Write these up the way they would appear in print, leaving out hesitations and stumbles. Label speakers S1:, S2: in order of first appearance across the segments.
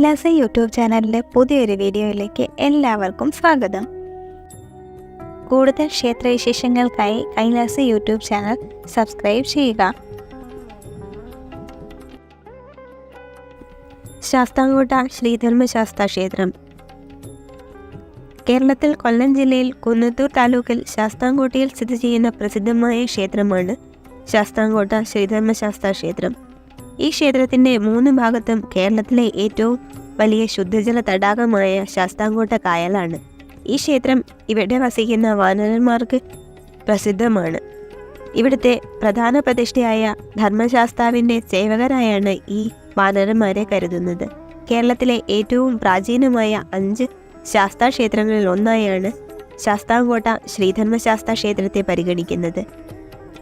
S1: Kailasa YouTube ചാനലിലെ പുതിയൊരു വീഡിയോയിലേക്ക് എല്ലാവർക്കും സ്വാഗതം. കൂടുതൽ ക്ഷേത്രവിശേഷങ്ങൾക്കായി കൈലാസ യൂട്യൂബ് ചാനൽ സബ്സ്ക്രൈബ് ചെയ്യുക. ശാസ്താംകോട്ട ശ്രീധർമ്മശാസ്താ ക്ഷേത്രം കേരളത്തിൽ കൊല്ലം ജില്ലയിൽ കുന്നത്തൂർ താലൂക്കിൽ ശാസ്താംകോട്ടയിൽ സ്ഥിതി ചെയ്യുന്ന പ്രസിദ്ധമായ ക്ഷേത്രമാണ് ശാസ്താംകോട്ട ശ്രീധർമ്മശാസ്താ ക്ഷേത്രം. ഈ ക്ഷേത്രത്തിൻ്റെ 3 ഭാഗത്തും കേരളത്തിലെ ഏറ്റവും വലിയ ശുദ്ധജല തടാകമായ ശാസ്താംകോട്ട കായലാണ്. ഈ ക്ഷേത്രം ഇവിടെ വസിക്കുന്ന വാനരന്മാർക്ക് പ്രസിദ്ധമാണ്. ഇവിടുത്തെ പ്രധാന പ്രതിഷ്ഠയായ ധർമ്മശാസ്താവിൻ്റെ സേവകരായാണ് ഈ വാനരന്മാരെ കരുതുന്നത്. കേരളത്തിലെ ഏറ്റവും പ്രാചീനമായ 5 ശാസ്താ ക്ഷേത്രങ്ങളിൽ ഒന്നായാണ് ശാസ്താംകോട്ട ശ്രീധർമ്മശാസ്താ ക്ഷേത്രത്തെ പരിഗണിക്കുന്നത്.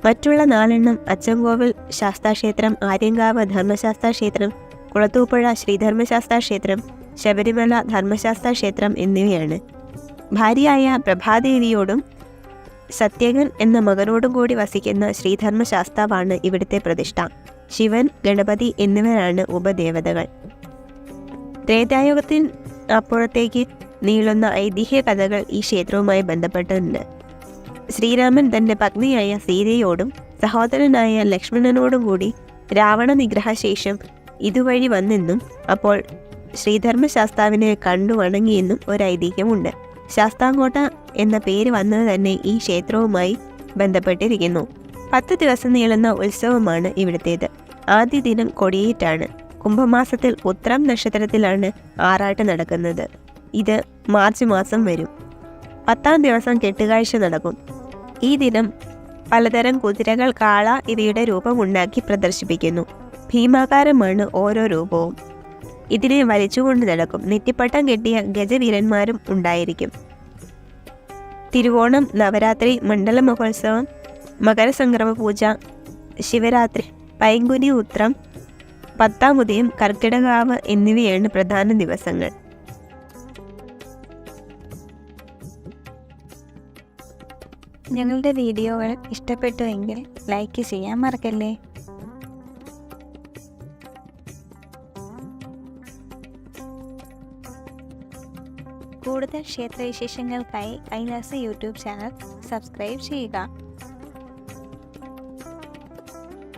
S1: മറ്റുള്ള 4 അച്ചൻകോവിൽ ശാസ്താക്ഷേത്രം, ആര്യങ്കാവ് ധർമ്മശാസ്താ ക്ഷേത്രം, കുളത്തൂപ്പുഴ ശ്രീധർമ്മശാസ്താ ക്ഷേത്രം, ശബരിമല ധർമ്മശാസ്താ ക്ഷേത്രം എന്നിവയാണ്. ഭാര്യയായ പ്രഭാദേവിയോടും സത്യകൻ എന്ന മകനോടും കൂടി വസിക്കുന്ന ശ്രീധർമ്മശാസ്താവാണ് ഇവിടുത്തെ പ്രതിഷ്ഠ. ശിവൻ, ഗണപതി എന്നിവരാണ് ഉപദേവതകൾ. ത്രേതായുഗത്തിന് അപ്പുറത്തേക്ക് നീളുന്ന ഐതിഹ്യ കഥകൾ ഈ ക്ഷേത്രവുമായി ബന്ധപ്പെട്ടുണ്ട്. ശ്രീരാമൻ തൻ്റെ പത്നിയായ സീതയോടും സഹോദരനായ ലക്ഷ്മണനോടും കൂടി രാവണ നിഗ്രഹശേഷം ഇതുവഴി വന്നെന്നും അപ്പോൾ ശ്രീധർമ്മശാസ്താവിനെ കണ്ടു വണങ്ങിയെന്നും ഒരു ഐതിഹ്യമുണ്ട്. ശാസ്താംകോട്ട എന്ന പേര് വന്നത് തന്നെ ഈ ക്ഷേത്രവുമായി ബന്ധപ്പെട്ടിരിക്കുന്നു. 10 ദിവസം നീളുന്ന ഉത്സവമാണ് ഇവിടുത്തേത്. ആദ്യ ദിനം കൊടിയേറ്റാണ്. കുംഭമാസത്തിൽ ഉത്രം നക്ഷത്രത്തിലാണ് ആറാട്ട് നടക്കുന്നത്. ഇത് മാർച്ച് മാസം വരും. 10ാം ദിവസം കെട്ടുകാഴ്ച നടക്കും. ഈ ദിനം പലതരം കുതിരകൾ, കാള ഇവയുടെ രൂപമുണ്ടാക്കി പ്രദർശിപ്പിക്കുന്നു. ഭീമാകാരമാണ് ഓരോ രൂപവും. ഇതിനെ വലിച്ചുകൊണ്ട് നടക്കും. നെറ്റിപ്പട്ടം കെട്ടിയ ഗജവീരന്മാരും ഉണ്ടായിരിക്കും. തിരുവോണം, നവരാത്രി, മണ്ഡല മഹോത്സവം, മകരസംക്രമ പൂജ, ശിവരാത്രി, പൈങ്കുനി ഉത്രം, 10ാം ഉദയം, കർക്കിടകാവ് എന്നിവയാണ് പ്രധാന ദിവസങ്ങൾ. ഞങ്ങളുടെ വീഡിയോകൾ ഇഷ്ടപ്പെട്ടുവെങ്കിൽ ലൈക്ക് ചെയ്യാൻ മറക്കല്ലേ. കൂടുതൽ ക്ഷേത്രവിശേഷങ്ങൾക്കായി കൈലാസ യൂട്യൂബ് ചാനൽ സബ്സ്ക്രൈബ് ചെയ്യുക.